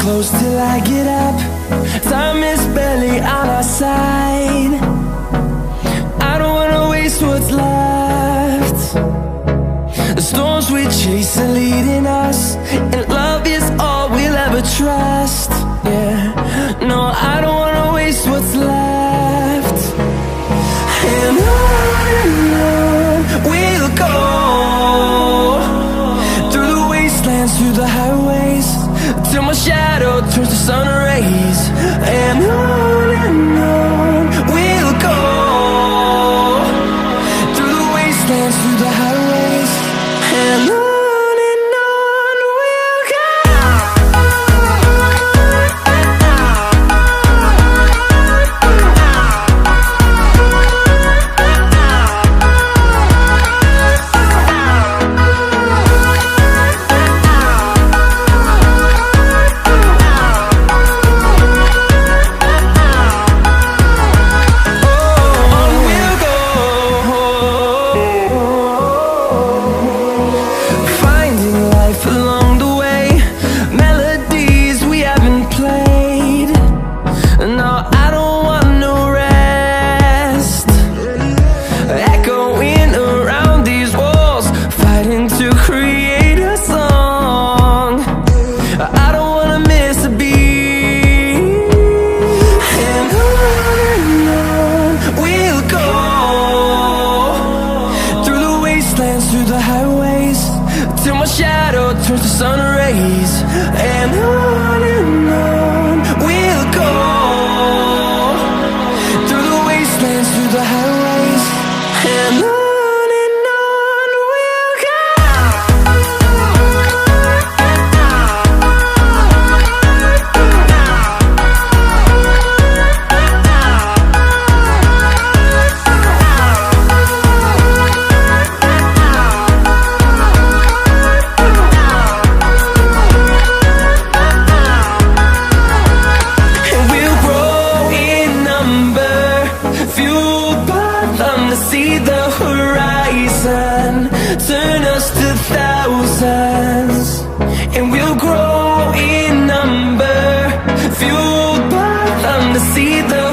close till I get up. Time is barely on our side. I don't wanna waste what's left. The storms we chase are leading us, and love is all we'll ever trust. Yeah, no, I don't wanna waste what's left. And on we'll go, through the wastelands, through the highways, till my shadow turns to sun rays. And on we'll go, through the wastelands, through the highways, and on we'll go. Through the highways, till my shadow turns to sun rays. And on we'll go, through the wastelands, through the highways, and on we'll go. See the horizon turn us to thousands, and we'll grow in number, fueled by them to see the